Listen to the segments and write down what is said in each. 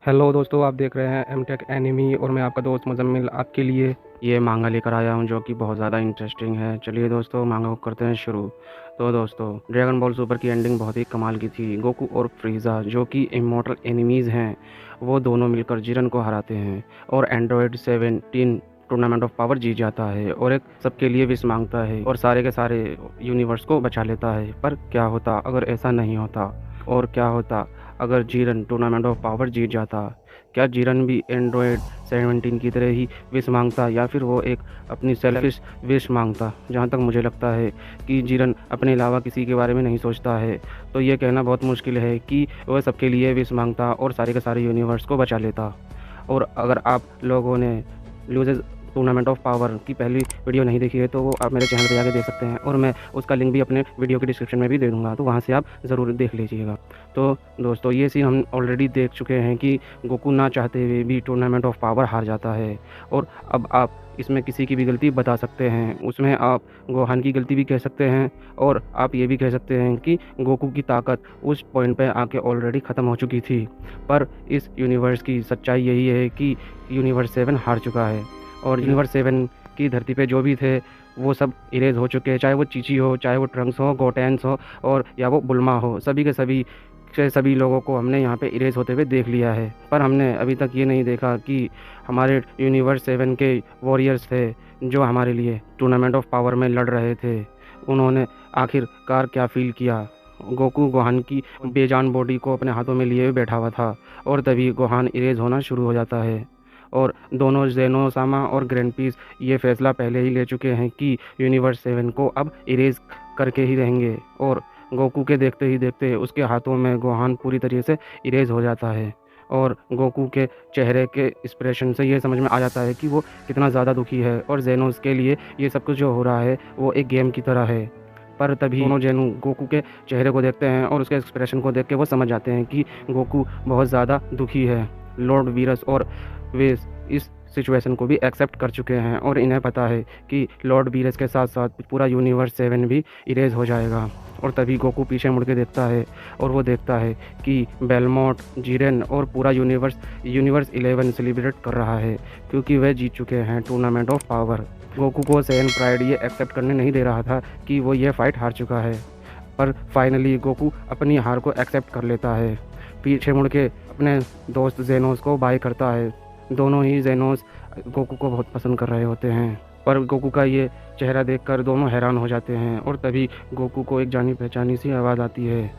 Hello दोस्तों, आप देख रहे हैं एमटेक एनिमी और मैं आपका दोस्त मुजम्मिल आपके लिए ये मांगा लेकर आया हूँ जो कि बहुत ज़्यादा इंटरेस्टिंग है। चलिए दोस्तों, मांगा को करते हैं शुरू। तो दोस्तों, ड्रैगन बॉल सुपर की एंडिंग बहुत ही कमाल की थी। गोकू और फ्रीज़ा जो कि इमॉर्टल एनिमीज़ हैं, वो दोनों मिलकर जिरन को हराते हैं और एंड्रॉयड 17 टूर्नामेंट ऑफ पावर जीत जाता है और एक सबके लिए विश मांगता है और सारे के सारे यूनिवर्स को बचा लेता है। पर क्या होता अगर ऐसा नहीं होता, और क्या होता अगर जीरन टूर्नामेंट ऑफ पावर जीत जाता? क्या जीरन भी एंड्रॉयड 17 की तरह ही विश मांगता, या फिर वो एक अपनी सेल्फिश विश मांगता? जहाँ तक मुझे लगता है कि जीरन अपने अलावा किसी के बारे में नहीं सोचता है, तो ये कहना बहुत मुश्किल है कि वह सबके लिए विश मांगता और सारे के सारे यूनिवर्स को बचा लेता। और अगर आप लोगों ने लूजेज टूर्नामेंट ऑफ पावर की पहली वीडियो नहीं देखी है तो वो आप मेरे चैनल पे जाके देख सकते हैं, और मैं उसका लिंक भी अपने वीडियो के डिस्क्रिप्शन में भी दे दूँगा, तो वहाँ से आप ज़रूर देख लीजिएगा। तो दोस्तों, ये सीन हम ऑलरेडी देख चुके हैं कि गोकू ना चाहते हुए भी टूर्नामेंट ऑफ पावर हार जाता है, और अब आप इसमें किसी की भी गलती बता सकते हैं। उसमें आप गोहान की गलती भी कह सकते हैं, और आप ये भी कह सकते हैं कि गोकू की ताकत उस पॉइंट पे आके ऑलरेडी ख़त्म हो चुकी थी। पर इस यूनिवर्स की सच्चाई यही है कि यूनिवर्स 7 हार चुका है, और यूनिवर्स 7 की धरती पे जो भी थे वो सब इरेज़ हो चुके हैं। चाहे वो चीची हो, चाहे वो ट्रंक्स हो, गोटेंस हो, और या वो बुल्मा हो, सभी के सभी लोगों को हमने यहाँ पे इरेज़ होते हुए देख लिया है। पर हमने अभी तक ये नहीं देखा कि हमारे यूनिवर्स 7 के वॉरियर्स थे जो हमारे लिए टूर्नामेंट ऑफ पावर में लड़ रहे थे, उन्होंने आखिरकार क्या फ़ील किया। गोकू गोहान की बेजान बॉडी को अपने हाथों में लिए हुए बैठा हुआ था, और तभी गोहान इरेज़ होना शुरू हो जाता है। और दोनों ज़ेनोसामा और ग्रैंड पीस ये फैसला पहले ही ले चुके हैं कि यूनिवर्स 7 को अब इरेज़ करके ही रहेंगे, और गोकू के देखते ही देखते उसके हाथों में गोहान पूरी तरीके से इरेज़ हो जाता है। और गोकू के चेहरे के एक्सप्रेशन से ये समझ में आ जाता है कि वो कितना ज़्यादा दुखी है, और ज़ेनोस के लिए ये सब कुछ जो हो रहा है वो एक गेम की तरह है। पर तभी दोनों ज़ेनो गोकू के चेहरे को देखते हैं और उसके एक्सप्रेशन को देख के वो समझ जाते हैं कि गोकू बहुत ज़्यादा दुखी है। लॉर्ड वीरस और वे इस सिचुएशन को भी एक्सेप्ट कर चुके हैं, और इन्हें पता है कि लॉर्ड वीरस के साथ साथ पूरा यूनिवर्स 7 भी इरेज हो जाएगा। और तभी गोकू पीछे मुड़ के देखता है, और वो देखता है कि बेलमोट, जीरेन और पूरा यूनिवर्स 11 सेलिब्रेट कर रहा है, क्योंकि वे जीत चुके हैं टूर्नामेंट ऑफ पावर। गोकू को सैयन प्राइड ये एक्सेप्ट करने नहीं दे रहा था कि वो ये फाइट हार चुका है, पर फाइनली गोकू अपनी हार को एक्सेप्ट कर लेता है। पीछे मुड़ के अपने दोस्त जेनोस को बाय करता है। दोनों ही जेनोस गोकू को बहुत पसंद कर रहे होते हैं, पर गोकू का ये चेहरा देखकर दोनों हैरान हो जाते हैं। और तभी गोकू को एक जानी पहचानी सी आवाज़ आती है,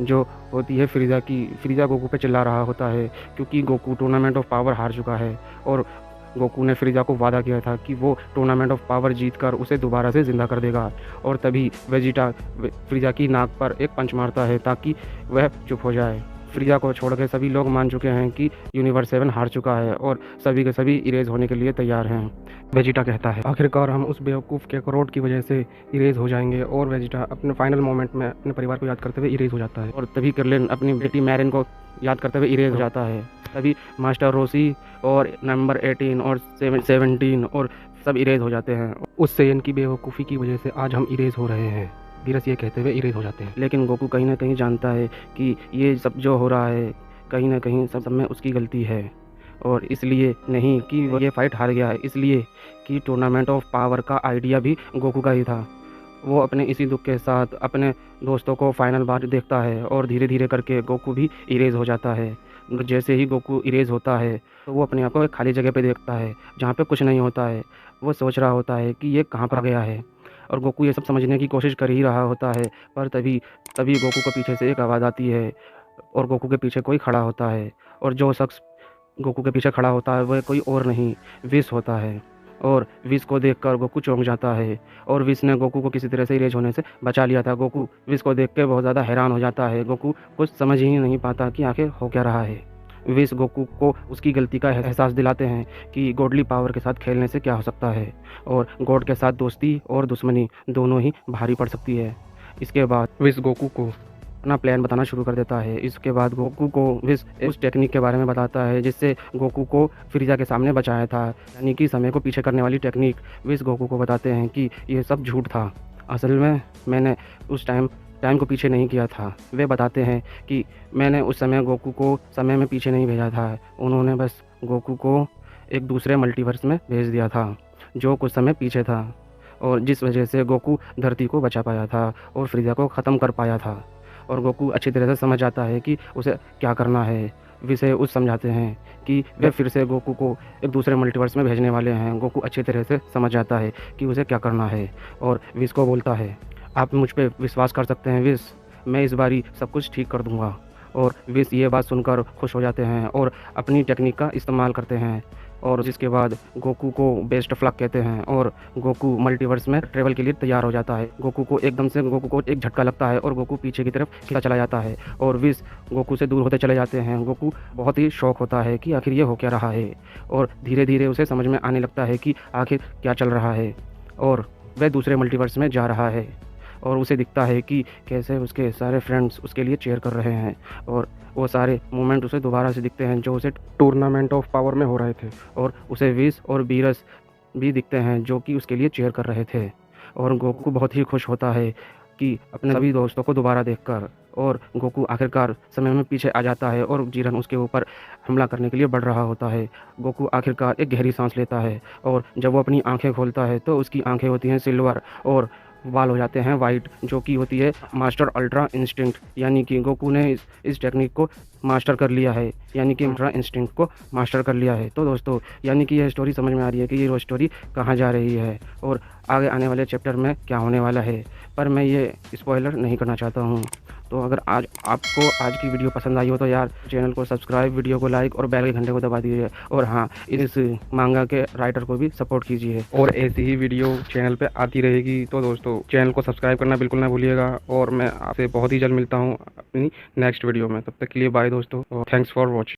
जो होती है फ्रीज़ा की। फ्रीज़ा गोकू पे चिल्ला रहा होता है क्योंकि गोकू टूर्नामेंट ऑफ पावर हार चुका है, और गोकू ने फ्रीज़ा को वादा किया था कि वो टूर्नामेंट ऑफ पावर जीतकर उसे दोबारा से ज़िंदा कर देगा। और तभी वेजिटा फ्रीज़ा की नाक पर एक पंच मारता है ताकि वह चुप हो जाए। फ्रीज़ा को छोड़ के सभी लोग मान चुके हैं कि यूनिवर्स 7 हार चुका है, और सभी के सभी इरेज होने के लिए तैयार हैं। वेजिटा कहता है, आखिरकार हम उस बेवकूफ़ के करोड़ की वजह से इरेज हो जाएंगे। और वेजिटा अपने फाइनल मोमेंट में अपने परिवार को याद करते हुए इरेज हो जाता है, और तभी कर्लिन अपनी बेटी मैरिन को याद करते हुए इरेज हो जाता है। तभी मास्टर रोसी और नंबर 18 और 17 और सब इरेज हो जाते हैं। उस सेयन की बेवकूफ़ी की वजह से आज हम इरेज हो रहे हैं, वीरस ये कहते हुए इरेज हो जाते हैं। लेकिन गोकू कहीं ना कहीं जानता है कि ये सब जो हो रहा है कहीं ना कहीं सब में उसकी गलती है, और इसलिए नहीं कि वो ये फाइट हार गया है, इसलिए कि टूर्नामेंट ऑफ पावर का आइडिया भी गोकू का ही था। वो अपने इसी दुख के साथ अपने दोस्तों को फाइनल बार देखता है, और धीरे धीरे करके गोकू भी इरेज हो जाता है। जैसे ही गोकू इरेज होता है तो वो अपने आप को एक खाली जगह पे देखता है जहाँ पे कुछ नहीं होता है। वो सोच रहा होता है कि ये कहाँ पर गया है, और गोकू ये सब समझने की कोशिश कर ही रहा होता है। पर तभी तभी गोकू को पीछे से एक आवाज़ आती है, और गोकू के पीछे कोई खड़ा होता है, और जो शख्स गोकू के पीछे खड़ा होता है वह कोई और नहीं, विश होता है। और विश को देखकर गोकू चौंक जाता है, और विश ने गोकू को किसी तरह से इरेज होने से बचा लिया था। गोकू विश को देख के बहुत ज़्यादा हैरान हो जाता है। गोकू कुछ समझ ही नहीं पाता कि आखिर हो क्या रहा है। विश गोकू को उसकी गलती का एहसास दिलाते हैं कि गॉडली पावर के साथ खेलने से क्या हो सकता है, और गॉड के साथ दोस्ती और दुश्मनी दोनों ही भारी पड़ सकती है। इसके बाद विश गोकू को अपना प्लान बताना शुरू कर देता है। इसके बाद गोकू को विश उस टेक्निक के बारे में बताता है जिससे गोकू को फ्रीज़ा के सामने बचाया था, यानी कि समय को पीछे करने वाली टेक्निक। विश गोकू को बताते हैं कि ये सब झूठ था। असल में मैंने उस टाइम टाइम को पीछे नहीं किया था। वे बताते हैं कि मैंने उस समय गोकू को समय में पीछे नहीं भेजा था। उन्होंने बस गोकू को एक दूसरे मल्टीवर्स में भेज दिया था, जो कुछ समय पीछे था, और जिस वजह से गोकू धरती को बचा पाया था और फ्रीज़ा को ख़त्म कर पाया था। और गोकू अच्छी तरह से समझ आता है कि उसे क्या करना है। विसे उस समझाते हैं कि वे फिर से गोकू को एक दूसरे मल्टीवर्स में भेजने वाले हैं। गोकू अच्छी तरह से समझ जाता है कि उसे क्या करना है और विस को बोलता है, आप मुझ पे विश्वास कर सकते हैं विस, मैं इस बारी सब कुछ ठीक कर दूँगा। और विस ये बात सुनकर खुश हो जाते हैं और अपनी टेक्निक का इस्तेमाल करते हैं, और जिसके बाद गोकू को बेस्ट ऑफ लक कहते हैं और गोकू मल्टीवर्स में ट्रैवल के लिए तैयार हो जाता है। गोकू को एक झटका लगता है और गोकू पीछे की तरफ खींचा चला जाता है और विस गोकू से दूर होते चले जाते हैं। गोकू बहुत ही शॉक होता है कि आखिर ये हो क्या रहा है, और धीरे-धीरे उसे समझ में आने लगता है कि आखिर क्या चल रहा है, और वह दूसरे मल्टीवर्स में जा रहा है। और उसे दिखता है कि कैसे उसके सारे फ्रेंड्स उसके लिए चीयर कर रहे हैं, और वो सारे मोमेंट उसे दोबारा से दिखते हैं जो उसे टूर्नामेंट ऑफ पावर में हो रहे थे, और उसे विस और बीरस भी दिखते हैं जो कि उसके लिए चीयर कर रहे थे। और गोकू बहुत ही खुश होता है कि अपने सभी दोस्तों को दोबारा देखकर, और गोकू आखिरकार समय में पीछे आ जाता है और जीरन उसके ऊपर हमला करने के लिए बढ़ रहा होता है। गोकू आखिरकार एक गहरी सांस लेता है, और जब वो अपनी आंखें खोलता है तो उसकी आंखें होती हैं सिल्वर और बाल हो जाते हैं वाइट, जो कि होती है मास्टर अल्ट्रा इंस्टिंक्ट, यानी कि गोकू ने इस टेक्निक को मास्टर कर लिया है, यानी कि अल्ट्रा इंस्टिंक्ट को मास्टर कर लिया है। तो दोस्तों, यानी कि यह स्टोरी समझ में आ रही है कि ये स्टोरी कहाँ जा रही है और आगे आने वाले चैप्टर में क्या होने वाला है, पर मैं ये स्पॉइलर नहीं करना चाहता हूँ। तो अगर आज आपको आज की वीडियो पसंद आई हो तो यार चैनल को सब्सक्राइब, वीडियो को लाइक और बेल के घंटे को दबा दीजिए, और हाँ, इस मांगा के राइटर को भी सपोर्ट कीजिए, और ऐसी ही वीडियो चैनल पे आती रहेगी। तो दोस्तों, चैनल को सब्सक्राइब करना बिल्कुल ना भूलिएगा, और मैं आपसे बहुत ही जल्द मिलता हूँ अपनी नेक्स्ट वीडियो में। तब तक के लिए बाय दोस्तों, और थैंक्स फॉर वॉचिंग।